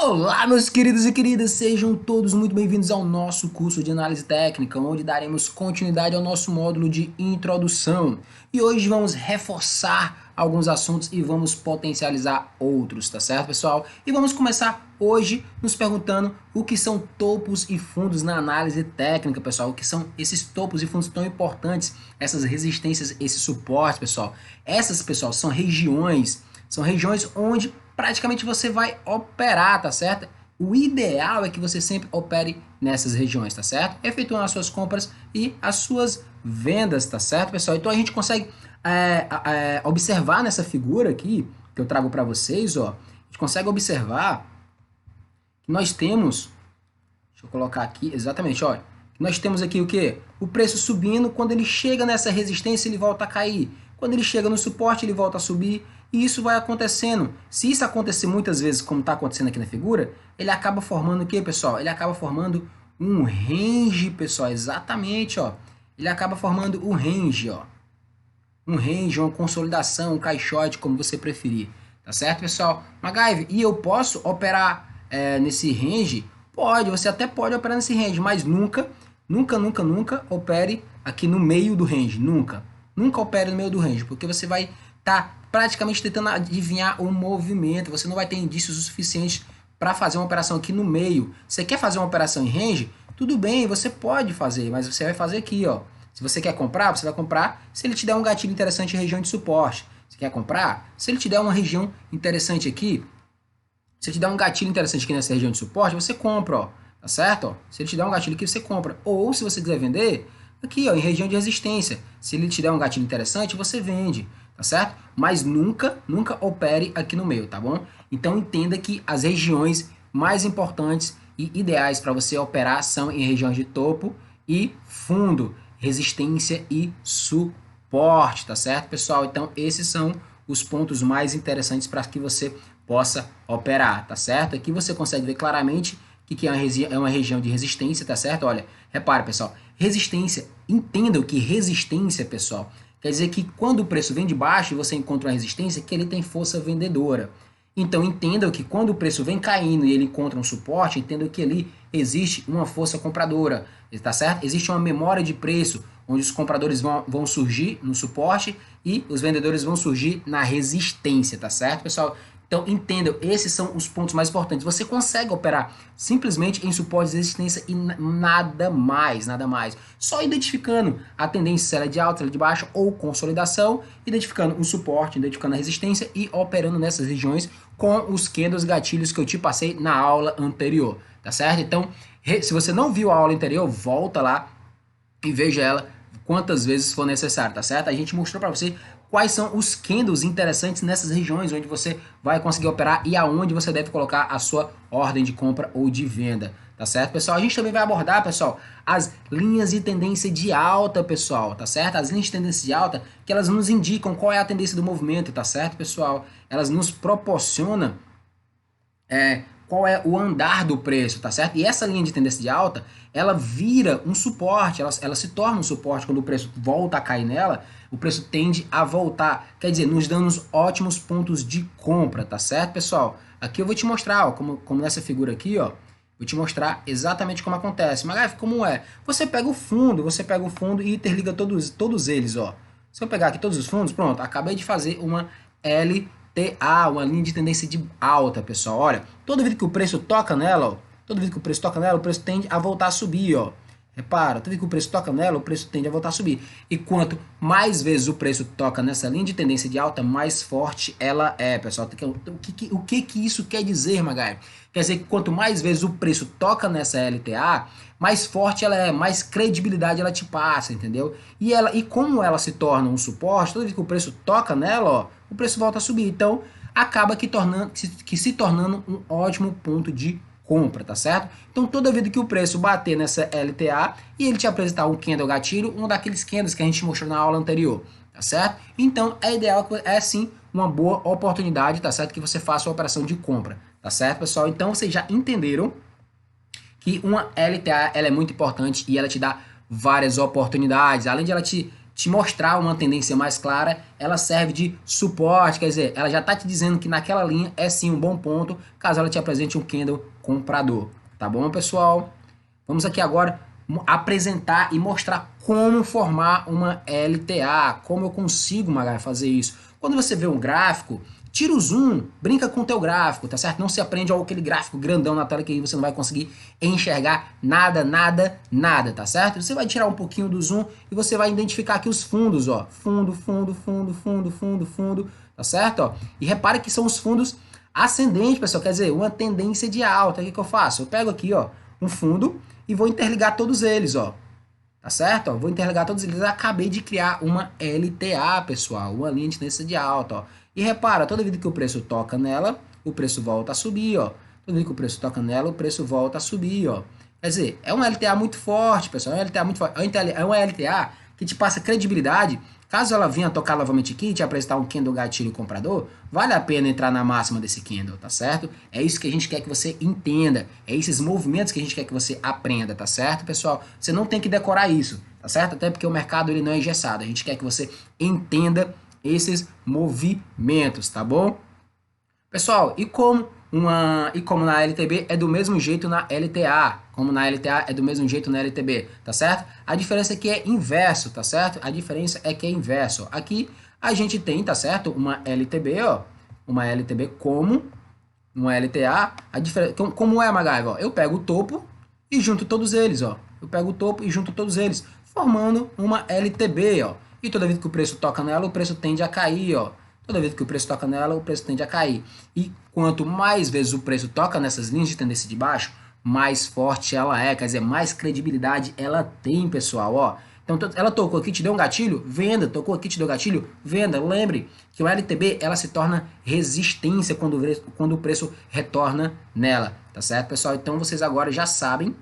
Olá, meus queridos e queridas, sejam todos muito bem-vindos ao nosso curso de análise técnica, onde daremos continuidade ao nosso módulo de introdução. E hoje vamos reforçar alguns assuntos e vamos potencializar outros, tá certo, pessoal? E vamos começar hoje nos perguntando o que são topos e fundos na análise técnica, pessoal. O que são esses topos e fundos tão importantes, essas resistências, esses suportes, pessoal. Essas, pessoal, são regiões onde praticamente você vai operar, tá certo? O ideal é que você sempre opere nessas regiões, tá certo? Efetuando as suas compras e as suas vendas, tá certo, pessoal? Então a gente consegue observar nessa figura aqui que eu trago para vocês, ó. A gente consegue observar que nós temos, deixa eu colocar aqui, exatamente, olha. Nós temos aqui o que? O preço subindo, quando ele chega nessa resistência ele volta a cair. Quando ele chega no suporte ele volta a subir. E isso vai acontecendo. Se isso acontecer muitas vezes, como está acontecendo aqui na figura, ele acaba formando o que, pessoal? Ele acaba formando um range, pessoal. Exatamente, ó. Ele acaba formando um range, ó. Um range, uma consolidação, um caixote, como você preferir. Tá certo, pessoal? MacGyver, e eu posso operar nesse range? Pode, você até pode operar nesse range, mas nunca opere aqui no meio do range. Nunca. Nunca opere no meio do range, porque você vai estar praticamente tentando adivinhar o movimento. Você não vai ter indícios o suficiente para fazer uma operação aqui no meio. Você quer fazer uma operação em range? Tudo bem, você pode fazer, mas você vai fazer aqui, ó. Se você quer comprar, você vai comprar se ele te der um gatilho interessante em região de suporte. Você quer comprar? Se ele te der uma região interessante aqui, se ele te der um gatilho interessante aqui nessa região de suporte, você compra, ó. Tá certo? Ó. Se ele te der um gatilho aqui, você compra. Ou se você quiser vender, aqui, ó, em região de resistência. Se ele te der um gatilho interessante, você vende. Tá certo? Mas nunca opere aqui no meio, tá bom? Então entenda que as regiões mais importantes e ideais para você operar são em regiões de topo e fundo, resistência e suporte, tá certo, pessoal? Então esses são os pontos mais interessantes para que você possa operar, tá certo? Aqui você consegue ver claramente que é uma região de resistência, tá certo? Olha, repare, pessoal, resistência, entendam que resistência, pessoal, quer dizer que quando o preço vem de baixo e você encontra uma resistência, que ele tem força vendedora. Então entendam que quando o preço vem caindo e ele encontra um suporte, entendam que ali existe uma força compradora, tá certo? Existe uma memória de preço, onde os compradores vão surgir no suporte e os vendedores vão surgir na resistência, tá certo, pessoal? Então entendam, esses são os pontos mais importantes. Você consegue operar simplesmente em suporte de resistência e nada mais, nada mais. Só identificando a tendência, se ela é de alta, se ela é de baixa ou consolidação, identificando o suporte, identificando a resistência e operando nessas regiões com os candles gatilhos que eu te passei na aula anterior, tá certo? Então, se você não viu a aula anterior, volta lá e veja ela quantas vezes for necessário, tá certo? A gente mostrou para você quais são os candles interessantes nessas regiões onde você vai conseguir operar e aonde você deve colocar a sua ordem de compra ou de venda, tá certo, pessoal? A gente também vai abordar, pessoal, as linhas de tendência de alta, pessoal, tá certo? As linhas de tendência de alta que elas nos indicam qual é a tendência do movimento, tá certo, pessoal? Elas nos proporcionam qual é o andar do preço, tá certo? E essa linha de tendência de alta, ela vira um suporte, ela se torna um suporte quando o preço volta a cair nela, o preço tende a voltar, quer dizer, nos dando ótimos pontos de compra, tá certo, pessoal? Aqui eu vou te mostrar, ó, como nessa figura aqui, ó, vou te mostrar exatamente como acontece. Mas como é? Você pega o fundo e interliga todos eles, ó. Se eu pegar aqui todos os fundos, pronto, acabei de fazer uma LTA, uma linha de tendência de alta, pessoal. Olha, toda vez que o preço toca nela, ó, o preço tende a voltar a subir, ó. Repara, toda vez que o preço toca nela, o preço tende a voltar a subir. E quanto mais vezes o preço toca nessa linha de tendência de alta, mais forte ela é, pessoal. O que isso quer dizer, Magai? Quer dizer que quanto mais vezes o preço toca nessa LTA, mais forte ela é, mais credibilidade ela te passa, entendeu? E como ela se torna um suporte, toda vez que o preço toca nela, ó, o preço volta a subir. Então, acaba se tornando um ótimo ponto de compra, tá certo? Então toda vez que o preço bater nessa LTA e ele te apresentar um candle gatilho, um daqueles candles que a gente mostrou na aula anterior, tá certo? Então é ideal, é sim uma boa oportunidade, tá certo? Que você faça uma operação de compra, tá certo, pessoal? Então vocês já entenderam que uma LTA ela é muito importante e ela te dá várias oportunidades, além de ela te te mostrar uma tendência mais clara, ela serve de suporte, quer dizer, ela já está te dizendo que naquela linha é sim um bom ponto, caso ela te apresente um candle comprador. Tá bom, pessoal? Vamos aqui agora apresentar e mostrar como formar uma LTA, como eu consigo, Magai, fazer isso. Quando você vê um gráfico, tira o zoom, brinca com o teu gráfico, tá certo? Não se aprende aquele gráfico grandão na tela que aí você não vai conseguir enxergar nada, nada, nada, tá certo? Você vai tirar um pouquinho do zoom e você vai identificar aqui os fundos, ó. Fundo, fundo, fundo, fundo, fundo, fundo, tá certo? Ó. E repare que são os fundos ascendentes, pessoal, quer dizer, uma tendência de alta. O que eu faço? Eu pego aqui, ó, um fundo e vou interligar todos eles, ó. Tá certo? Ó, vou interligar todos eles. Eu acabei de criar uma LTA, pessoal, uma linha de tendência de alta, ó. E repara, toda vez que o preço toca nela, o preço volta a subir, ó. Toda vez que o preço toca nela, o preço volta a subir, ó. Quer dizer, é uma LTA muito forte, pessoal. É uma LTA muito forte. É uma LTA que te passa credibilidade. Caso ela venha tocar novamente aqui e te apresentar um candle gatilho comprador, vale a pena entrar na máxima desse candle, tá certo? É isso que a gente quer que você entenda. É esses movimentos que a gente quer que você aprenda, tá certo, pessoal? Você não tem que decorar isso, tá certo? Até porque o mercado ele não é engessado. A gente quer que você entenda esses movimentos, tá bom? Pessoal, e como na LTB é do mesmo jeito na LTA, como na LTA é do mesmo jeito na LTB, tá certo? A diferença é que é inverso, tá certo? A diferença é que é inverso. Aqui a gente tem, tá certo? Uma LTB, ó, uma LTB como uma LTA, a diferença, como é, Magaiva? Eu pego o topo e junto todos eles, ó. Eu pego o topo e junto todos eles, formando uma LTB, ó. E toda vez que o preço toca nela, o preço tende a cair, ó. Toda vez que o preço toca nela, o preço tende a cair. E quanto mais vezes o preço toca nessas linhas de tendência de baixo, mais forte ela é, quer dizer, mais credibilidade ela tem, pessoal, ó. Então, ela tocou aqui, te deu um gatilho, venda. Tocou aqui, te deu gatilho, venda. Lembre que o LTB, ela se torna resistência quando o preço retorna nela, tá certo, pessoal? Então, vocês agora já sabem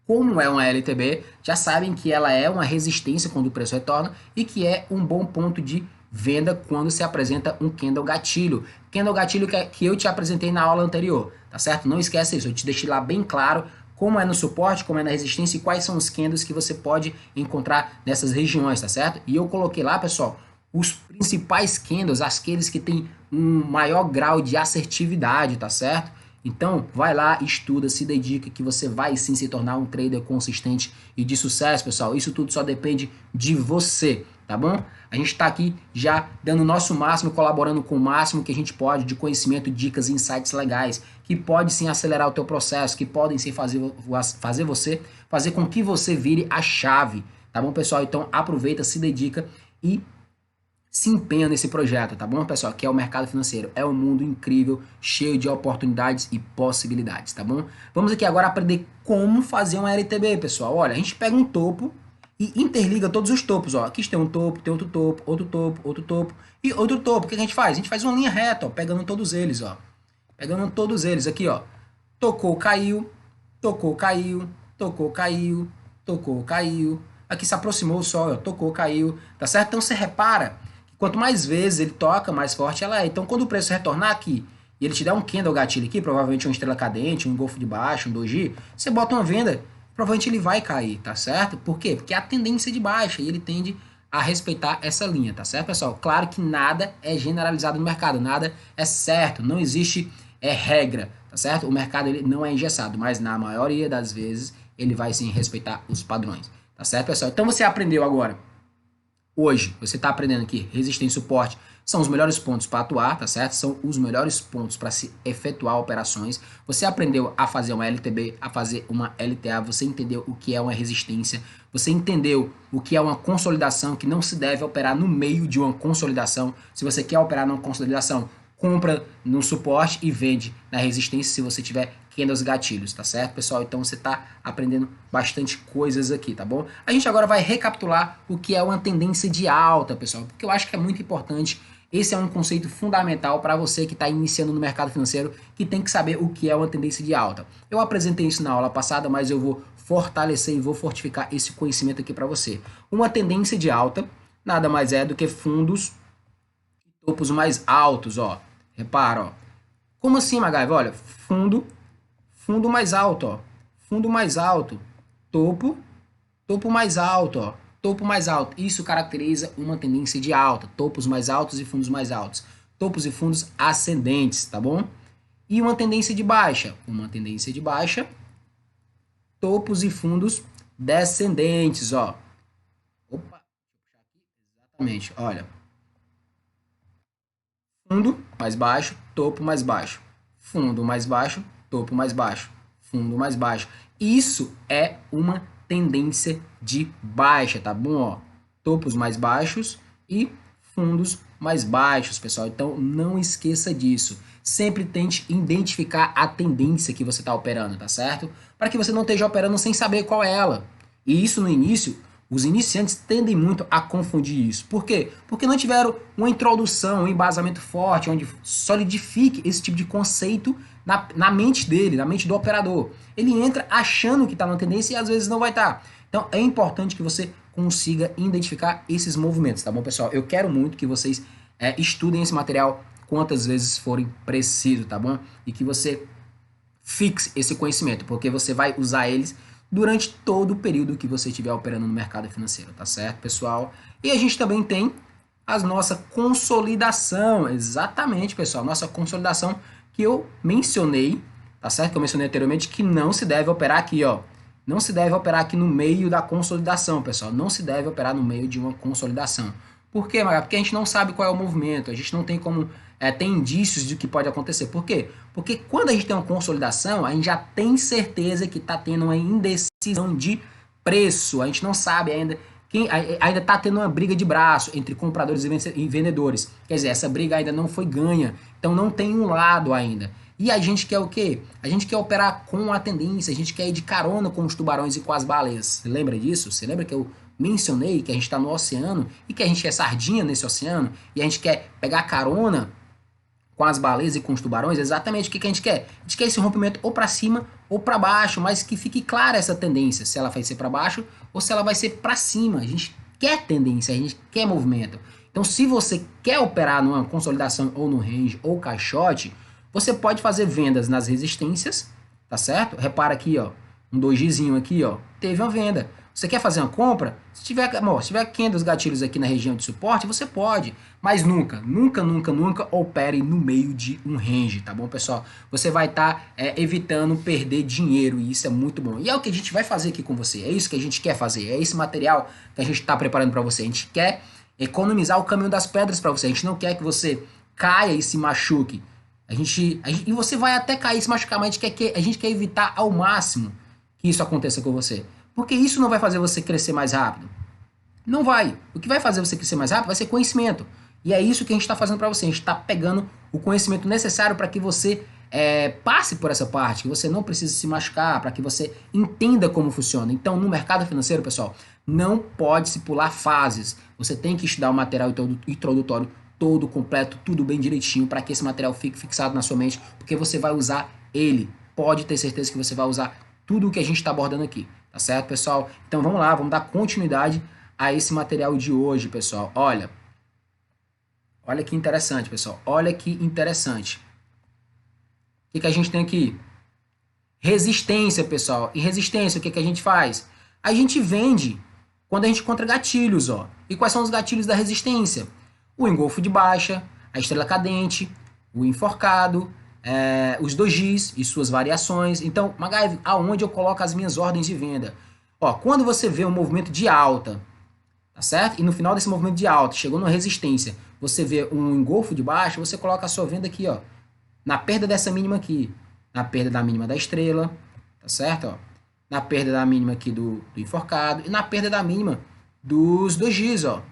como é uma LTB, já sabem que ela é uma resistência quando o preço retorna e que é um bom ponto de venda quando se apresenta um candle gatilho. Candle gatilho que eu te apresentei na aula anterior, tá certo? Não esquece isso, eu te deixei lá bem claro como é no suporte, como é na resistência e quais são os candles que você pode encontrar nessas regiões, tá certo? E eu coloquei lá, pessoal, os principais candles, aqueles que têm um maior grau de assertividade, tá certo? Então, vai lá, estuda, se dedica que você vai sim se tornar um trader consistente e de sucesso, pessoal. Isso tudo só depende de você, tá bom? A gente está aqui já dando o nosso máximo, colaborando com o máximo que a gente pode de conhecimento, dicas e insights legais, que pode sim acelerar o teu processo, que podem sim fazer com que você vire a chave, tá bom, pessoal? Então, aproveita, se dedica e se empenha nesse projeto, tá bom, pessoal? Que é o mercado financeiro. É um mundo incrível, cheio de oportunidades e possibilidades, tá bom? Vamos aqui agora aprender como fazer uma LTB, pessoal. Olha, a gente pega um topo e interliga todos os topos, ó. Aqui tem um topo, tem outro topo, outro topo, outro topo e outro topo. O que a gente faz? A gente faz uma linha reta, ó, pegando todos eles, ó. Pegando todos eles aqui, ó. Tocou, caiu, tocou, caiu, tocou, caiu, tocou, caiu. Aqui se aproximou só, ó. Tocou, caiu, tá certo? Então você repara, quanto mais vezes ele toca, mais forte ela é. Então, quando o preço retornar aqui e ele te der um candle gatilho aqui, provavelmente uma estrela cadente, um golfo de baixo, um doji, você bota uma venda, provavelmente ele vai cair, tá certo? Por quê? Porque é a tendência de baixa e ele tende a respeitar essa linha, tá certo, pessoal? Claro que nada é generalizado no mercado, nada é certo, não existe regra, tá certo? O mercado ele não é engessado, mas na maioria das vezes ele vai sim respeitar os padrões, tá certo, pessoal? Então você aprendeu agora. Hoje, você está aprendendo aqui, resistência e suporte são os melhores pontos para atuar, tá certo? São os melhores pontos para se efetuar operações. Você aprendeu a fazer uma LTB, a fazer uma LTA, você entendeu o que é uma resistência, você entendeu o que é uma consolidação, que não se deve operar no meio de uma consolidação. Se você quer operar numa consolidação, compra no suporte e vende na resistência se você tiver candles gatilhos, tá certo, pessoal? Então você tá aprendendo bastante coisas aqui, tá bom? A gente agora vai recapitular o que é uma tendência de alta, pessoal, porque eu acho que é muito importante. Esse é um conceito fundamental para você que está iniciando no mercado financeiro, que tem que saber o que é uma tendência de alta. Eu apresentei isso na aula passada, mas eu vou fortalecer e vou fortificar esse conhecimento aqui para você. Uma tendência de alta nada mais é do que fundos topos mais altos, ó. Repara, ó. Como assim, Magaiva? Olha, fundo mais alto, ó. Fundo mais alto. Topo mais alto, ó. topo mais alto. Isso caracteriza uma tendência de alta, topos mais altos e fundos mais altos. Topos e fundos ascendentes, tá bom? E uma tendência de baixa, topos e fundos descendentes, ó. Opa, exatamente, olha. Fundo mais baixo, topo mais baixo. Fundo mais baixo, topo mais baixo. Fundo mais baixo. Isso é uma tendência de baixa, tá bom? Ó, topos mais baixos e fundos mais baixos, pessoal. Então, não esqueça disso. Sempre tente identificar a tendência que você está operando, tá certo? Para que você não esteja operando sem saber qual é ela. E isso no início, os iniciantes tendem muito a confundir isso. Por quê? Porque não tiveram uma introdução, um embasamento forte, onde solidifique esse tipo de conceito na mente dele, na mente do operador. Ele entra achando que está na tendência e às vezes não vai estar. Então é importante que você consiga identificar esses movimentos, tá bom, pessoal? Eu quero muito que vocês estudem esse material quantas vezes forem preciso, tá bom? E que você fixe esse conhecimento, porque você vai usar eles durante todo o período que você estiver operando no mercado financeiro, tá certo, pessoal? E a gente também tem a nossa consolidação, exatamente, pessoal, nossa consolidação que eu mencionei, tá certo? Que eu mencionei anteriormente que não se deve operar aqui, ó. Não se deve operar aqui no meio da consolidação, pessoal. Não se deve operar no meio de uma consolidação. Por quê, Maga? Porque a gente não sabe qual é o movimento, a gente não tem como ter indícios de que pode acontecer. Por quê? Porque quando a gente tem uma consolidação, a gente já tem certeza que está tendo uma indecisão de preço. A gente não sabe ainda, ainda está tendo uma briga de braço entre compradores e vendedores. Quer dizer, essa briga ainda não foi ganha, então não tem um lado ainda. E a gente quer o quê? A gente quer operar com a tendência, a gente quer ir de carona com os tubarões e com as baleias. Você lembra disso? Você lembra que eu mencionei que a gente está no oceano e que a gente é sardinha nesse oceano e a gente quer pegar carona com as baleias e com os tubarões? Exatamente o que a gente quer? A gente quer esse rompimento ou para cima ou para baixo, mas que fique clara essa tendência, se ela vai ser para baixo ou se ela vai ser para cima. A gente quer tendência, a gente quer movimento. Então, se você quer operar numa consolidação ou no range ou caixote, você pode fazer vendas nas resistências, tá certo? Repara aqui, ó, um dojizinho aqui, ó, teve uma venda. Você quer fazer uma compra? Se tiver candles gatilhos aqui na região de suporte, você pode, mas nunca opere no meio de um range, tá bom, pessoal? Você vai estar evitando perder dinheiro e isso é muito bom. E é o que a gente vai fazer aqui com você, é isso que a gente quer fazer, é esse material que a gente está preparando para você. A gente quer economizar o caminho das pedras para você, a gente não quer que você caia e se machuque. E você vai até cair e se machucar, mas a gente quer evitar ao máximo que isso aconteça com você. Porque isso não vai fazer você crescer mais rápido. Não vai. O que vai fazer você crescer mais rápido vai ser conhecimento. E é isso que a gente está fazendo para você. A gente está pegando o conhecimento necessário para que você passe por essa parte, que você não precise se machucar, para que você entenda como funciona. Então, no mercado financeiro, pessoal, não pode se pular fases. Você tem que estudar o material introdutório todo completo, tudo bem direitinho, para que esse material fique fixado na sua mente, porque você vai usar ele. Pode ter certeza que você vai usar tudo o que a gente está abordando aqui. Tá certo, pessoal? Então vamos lá, vamos dar continuidade a esse material de hoje, pessoal. Olha que interessante, pessoal. Olha que interessante. O que a gente tem aqui? Resistência, pessoal. E resistência, o que a gente faz? A gente vende quando a gente encontra gatilhos, ó. E quais são os gatilhos da resistência? O engolfo de baixa, a estrela cadente, o enforcado, os dojis e suas variações. Então, Magaev, aonde eu coloco as minhas ordens de venda? Ó, quando você vê um movimento de alta, tá certo? E no final desse movimento de alta, chegou numa resistência, você vê um engolfo de baixa, você coloca a sua venda aqui, ó, na perda dessa mínima aqui, na perda da mínima da estrela, tá certo? Ó, na perda da mínima aqui do enforcado e na perda da mínima dos dojis, ó,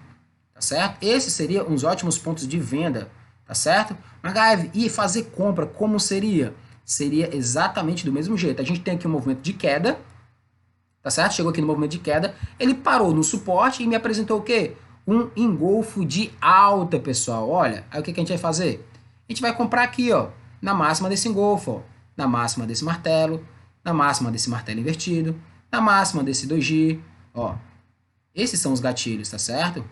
tá certo? Esses seriam uns ótimos pontos de venda, tá certo? Magaev, e fazer compra, como seria? Seria exatamente do mesmo jeito. A gente tem aqui um movimento de queda, tá certo? Chegou aqui no movimento de queda, ele parou no suporte e me apresentou o quê? Um engolfo de alta, pessoal. Olha, aí o que a gente vai fazer? A gente vai comprar aqui, ó, na máxima desse engolfo, ó, na máxima desse martelo, na máxima desse martelo invertido, na máxima desse doji, ó. Esses são os gatilhos, tá certo?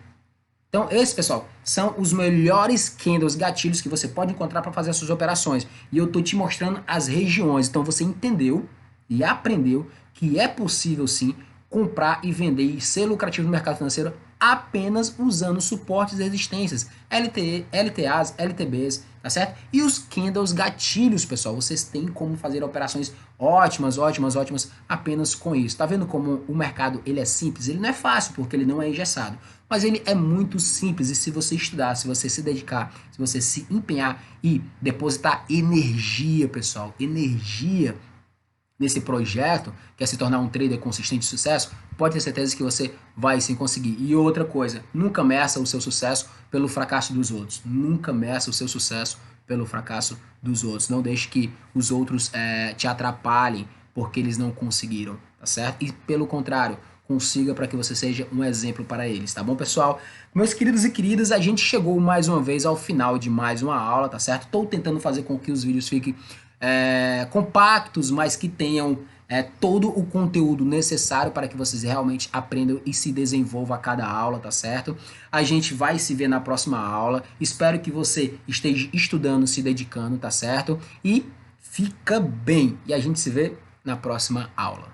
Então, esses, pessoal, são os melhores candles, gatilhos que você pode encontrar para fazer as suas operações. E eu tô te mostrando as regiões. Então, você entendeu e aprendeu que é possível, sim, comprar e vender e ser lucrativo no mercado financeiro apenas usando suportes e resistências, LTAs, LTBs, tá certo? E os candles gatilhos, pessoal, vocês têm como fazer operações ótimas apenas com isso. Tá vendo como o mercado ele é simples? Ele não é fácil porque ele não é engessado, mas ele é muito simples e se você estudar, se você se dedicar, se você se empenhar e depositar energia, pessoal, energia nesse projeto, que é se tornar um trader consistente de sucesso, pode ter certeza que você vai sim conseguir. E outra coisa, nunca meça o seu sucesso pelo fracasso dos outros. Nunca meça o seu sucesso pelo fracasso dos outros. Não deixe que os outros te atrapalhem porque eles não conseguiram, tá certo? E pelo contrário, consiga para que você seja um exemplo para eles, tá bom, pessoal? Meus queridos e queridas, a gente chegou mais uma vez ao final de mais uma aula, tá certo? Estou tentando fazer com que os vídeos fiquem compactos, mas que tenham todo o conteúdo necessário para que vocês realmente aprendam e se desenvolvam a cada aula, tá certo? A gente vai se ver na próxima aula. Espero que você esteja estudando, se dedicando, tá certo? E fica bem. E a gente se vê na próxima aula.